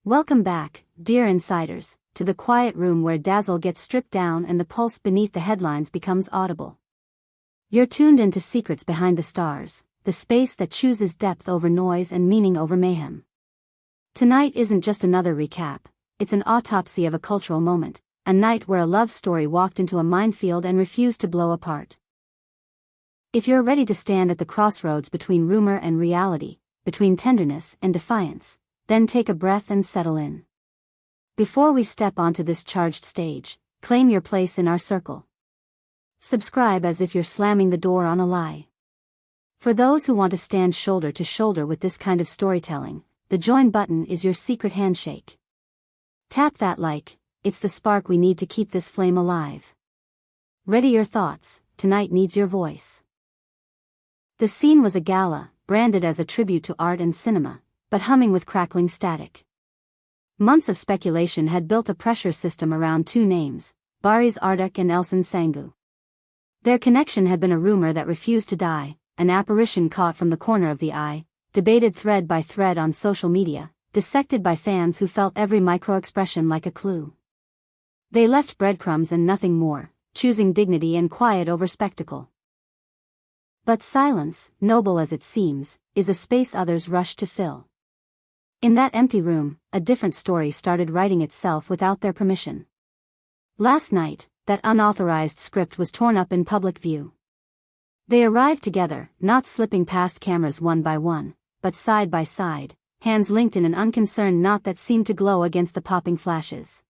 Welcome back, dear insiders, to the quiet room where dazzle gets stripped down and the pulse beneath the headlines becomes audible. You're tuned into Secrets Behind the Stars, the space that chooses depth over noise and meaning over mayhem. Tonight isn't just another recap, it's an autopsy of a cultural moment, a night where a love story walked into a minefield and refused to blow apart. If you're ready to stand at the crossroads between rumor and reality, between tenderness and defiance, then take a breath and settle in. Before we step onto this charged stage, claim your place in our circle. Subscribe as if you're slamming the door on a lie. For those who want to stand shoulder to shoulder with this kind of storytelling, the join button is your secret handshake. Tap that like, it's the spark we need to keep this flame alive. Ready your thoughts, tonight needs your voice. The scene was a gala, branded as a tribute to art and cinema, but humming with crackling static. Months of speculation had built a pressure system around two names, Barış Arduç and Elçin Sangu. Their connection had been a rumor that refused to die, an apparition caught from the corner of the eye, debated thread by thread on social media, dissected by fans who felt every micro-expression like a clue. They left breadcrumbs and nothing more, choosing dignity and quiet over spectacle. But silence, noble as it seems, is a space others rush to fill. In that empty room, a different story started writing itself without their permission. Last night, that unauthorized script was torn up in public view. They arrived together, not slipping past cameras one by one, but side by side, hands linked in an unconcerned knot that seemed to glow against the popping flashes.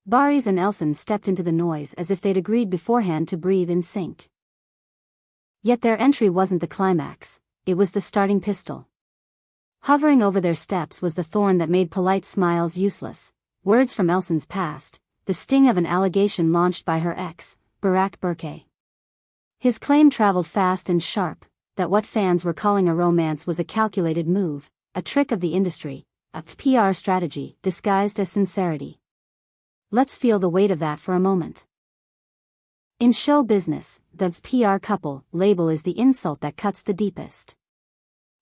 Barış and Elçin stepped into the noise as if they'd agreed beforehand to breathe in sync. Yet their entry wasn't the climax, it was the starting pistol. Hovering over their steps was the thorn that made polite smiles useless, words from Elçin's past, the sting of an allegation launched by her ex, Barış. His claim traveled fast and sharp, that what fans were calling a romance was a calculated move, a trick of the industry, a PR strategy disguised as sincerity. Let's feel the weight of that for a moment. In show business, the PR couple label is the insult that cuts the deepest.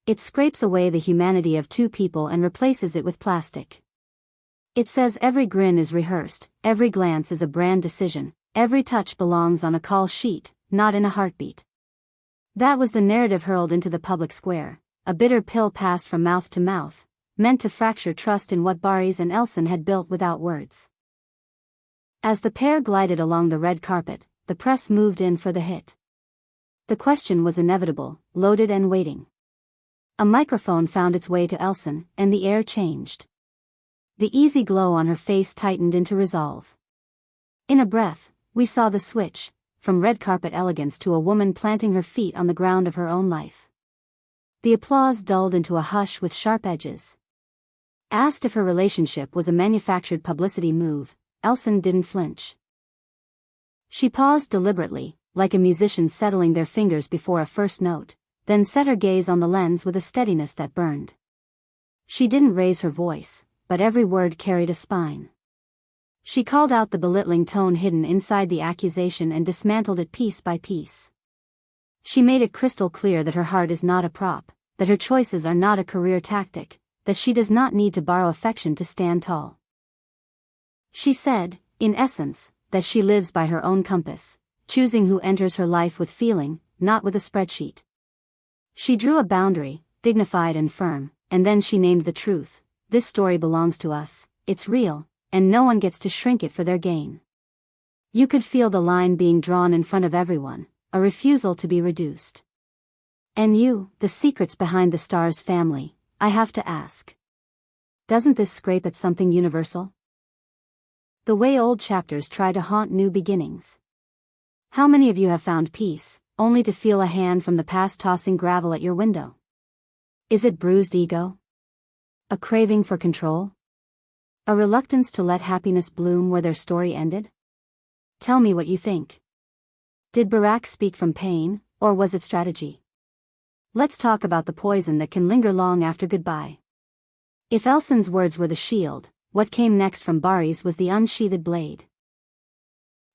It scrapes away the humanity of two people and replaces it with plastic. It says every grin is rehearsed, every glance is a brand decision, every touch belongs on a call sheet, not in a heartbeat. That was the narrative hurled into the public square, a bitter pill passed from mouth to mouth, meant to fracture trust in what Barış and Elçin had built without words. As the pair glided along the red carpet, the press moved in for the hit. The question was inevitable, loaded and waiting. A microphone found its way to Elçin, and the air changed. The easy glow on her face tightened into resolve. In a breath, we saw the switch, from red carpet elegance to a woman planting her feet on the ground of her own life. The applause dulled into a hush with sharp edges. Asked if her relationship was a manufactured publicity move, Elçin didn't flinch. She paused deliberately, like a musician settling their fingers before a first note, then set her gaze on the lens with a steadiness that burned. She didn't raise her voice, but every word carried a spine. She called out the belittling tone hidden inside the accusation and dismantled it piece by piece. She made it crystal clear that her heart is not a prop, that her choices are not a career tactic, that she does not need to borrow affection to stand tall. She said, in essence, that she lives by her own compass, choosing who enters her life with feeling, not with a spreadsheet. She drew a boundary, dignified and firm, and then she named the truth. This story belongs to us, it's real, and no one gets to shrink it for their gain. You could feel the line being drawn in front of everyone, a refusal to be reduced. And you, the Secrets Behind the Stars family, I have to ask. Doesn't this scrape at something universal? The way old chapters try to haunt new beginnings. How many of you have found peace, only to feel a hand from the past tossing gravel at your window? Is it bruised ego? A craving for control? A reluctance to let happiness bloom where their story ended? Tell me what you think. Did Barış speak from pain, or was it strategy? Let's talk about the poison that can linger long after goodbye. If Elçin's words were the shield, what came next from Barış was the unsheathed blade.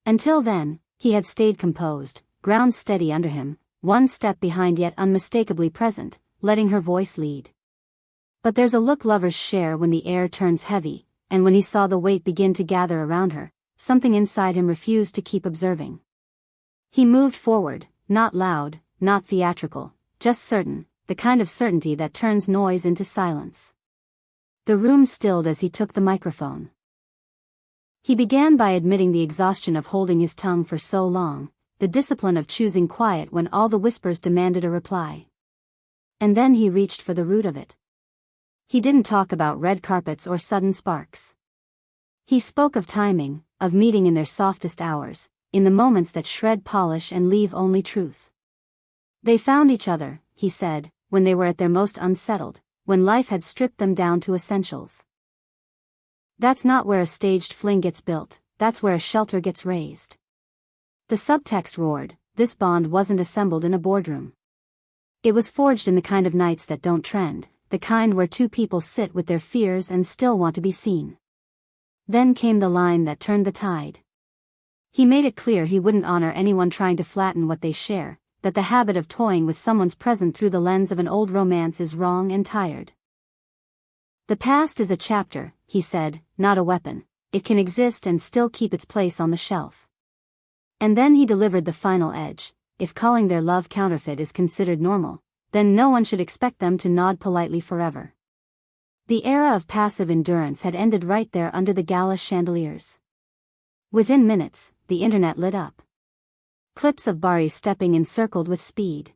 Until then, he had stayed composed, ground steady under him, one step behind yet unmistakably present, letting her voice lead. But there's a look lovers share when the air turns heavy, and when he saw the weight begin to gather around her, something inside him refused to keep observing. He moved forward, not loud, not theatrical, just certain, the kind of certainty that turns noise into silence. The room stilled as he took the microphone. He began by admitting the exhaustion of holding his tongue for so long, the discipline of choosing quiet when all the whispers demanded a reply. And then he reached for the root of it. He didn't talk about red carpets or sudden sparks. He spoke of timing, of meeting in their softest hours, in the moments that shred polish and leave only truth. They found each other, he said, when they were at their most unsettled, when life had stripped them down to essentials. That's not where a staged fling gets built, that's where a shelter gets raised. The subtext roared, this bond wasn't assembled in a boardroom. It was forged in the kind of nights that don't trend, the kind where two people sit with their fears and still want to be seen. Then came the line that turned the tide. He made it clear he wouldn't honor anyone trying to flatten what they share, that the habit of toying with someone's present through the lens of an old romance is wrong and tired. The past is a chapter, he said, not a weapon. It can exist and still keep its place on the shelf. And then he delivered the final edge. If calling their love counterfeit is considered normal, then no one should expect them to nod politely forever. The era of passive endurance had ended right there under the Gala chandeliers. Within minutes, the internet lit up. Clips of Barış stepping encircled with speed.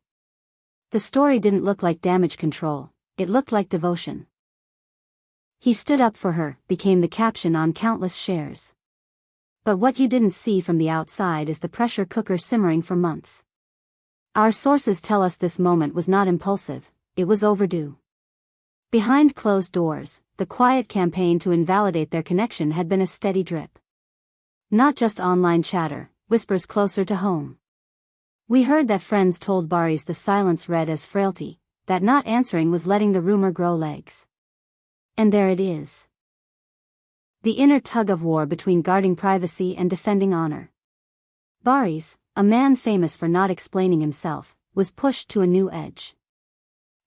The story didn't look like damage control, it looked like devotion. He stood up for her, became the caption on countless shares. But what you didn't see from the outside is the pressure cooker simmering for months. Our sources tell us this moment was not impulsive, it was overdue. Behind closed doors, the quiet campaign to invalidate their connection had been a steady drip. Not just online chatter, whispers closer to home. We heard that friends told Barış the silence read as frailty, that not answering was letting the rumor grow legs. And there it is. The inner tug-of-war between guarding privacy and defending honor. Barış, a man famous for not explaining himself, was pushed to a new edge.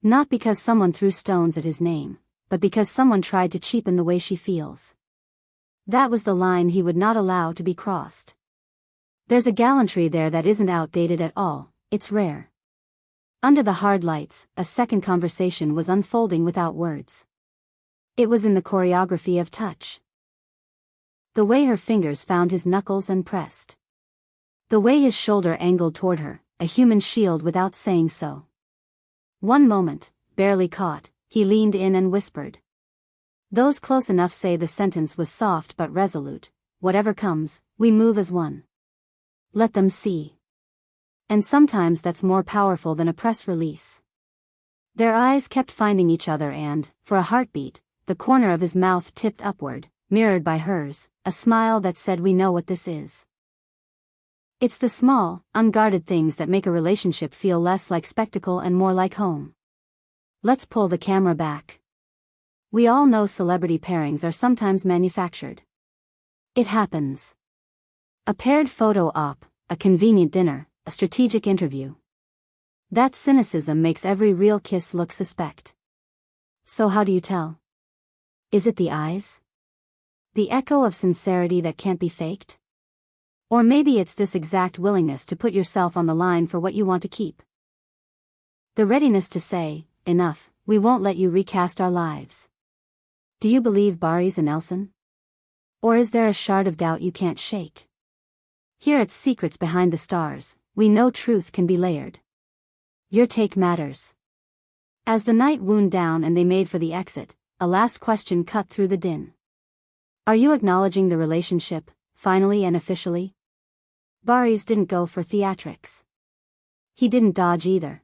Not because someone threw stones at his name, but because someone tried to cheapen the way she feels. That was the line he would not allow to be crossed. There's a gallantry there that isn't outdated at all, it's rare. Under the hard lights, a second conversation was unfolding without words. It was in the choreography of touch. The way her fingers found his knuckles and pressed. The way his shoulder angled toward her, a human shield without saying so. One moment, barely caught, he leaned in and whispered. Those close enough say the sentence was soft but resolute. Whatever comes, we move as one. Let them see. And sometimes that's more powerful than a press release. Their eyes kept finding each other and, for a heartbeat, the corner of his mouth tipped upward, mirrored by hers, a smile that said we know what this is. It's the small, unguarded things that make a relationship feel less like spectacle and more like home. Let's pull the camera back. We all know celebrity pairings are sometimes manufactured. It happens. A paired photo op, a convenient dinner, a strategic interview. That cynicism makes every real kiss look suspect. So how do you tell? Is it the eyes? The echo of sincerity that can't be faked? Or maybe it's this exact willingness to put yourself on the line for what you want to keep. The readiness to say, enough, we won't let you recast our lives. Do you believe Barış and Elson? Or is there a shard of doubt you can't shake? Here at Secrets Behind the Stars, we know truth can be layered. Your take matters. As the night wound down and they made for the exit, a last question cut through the din. Are you acknowledging the relationship, finally and officially? Barış didn't go for theatrics. He didn't dodge either.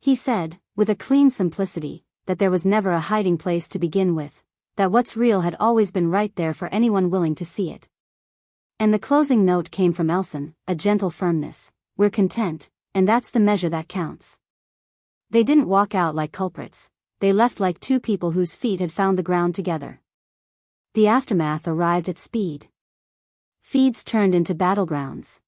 He said, with a clean simplicity, that there was never a hiding place to begin with, that what's real had always been right there for anyone willing to see it. And the closing note came from Elson, a gentle firmness. We're content, and that's the measure that counts. They didn't walk out like culprits, they left like two people whose feet had found the ground together. The aftermath arrived at speed. Feeds turned into battlegrounds.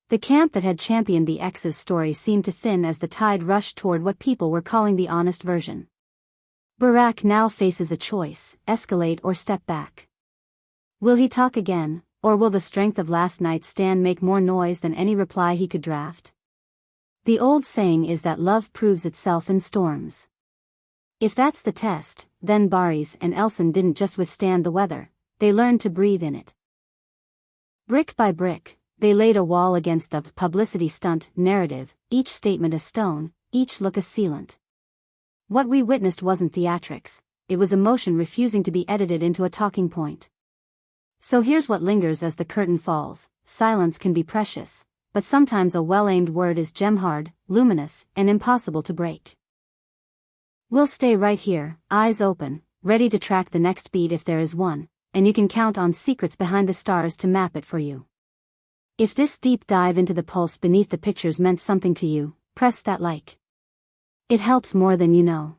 The camp that had championed the ex's story seemed to thin as the tide rushed toward what people were calling the honest version. Barack now faces a choice: escalate or step back. Will he talk again, or will the strength of last night's stand make more noise than any reply he could draft? The old saying is that love proves itself in storms. If that's the test, then Barış and Elson didn't just withstand the weather, they learned to breathe in it. Brick by brick, they laid a wall against the publicity stunt narrative, each statement a stone, each look a sealant. What we witnessed wasn't theatrics, it was emotion refusing to be edited into a talking point. So here's what lingers as the curtain falls: silence can be precious, but sometimes a well-aimed word is gem-hard, luminous, and impossible to break. We'll stay right here, eyes open, ready to track the next beat if there is one, and you can count on Secrets Behind the Stars to map it for you. If this deep dive into the pulse beneath the pictures meant something to you, press that like. It helps more than you know.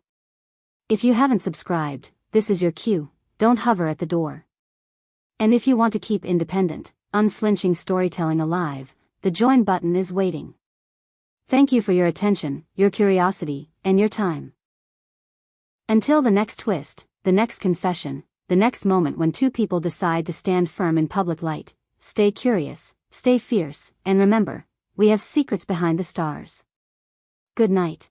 If you haven't subscribed, this is your cue, don't hover at the door. And if you want to keep independent, unflinching storytelling alive, the join button is waiting. Thank you for your attention, your curiosity, and your time. Until the next twist, the next confession, the next moment when two people decide to stand firm in public light, stay curious, stay fierce, and remember, we have secrets behind the stars. Good night.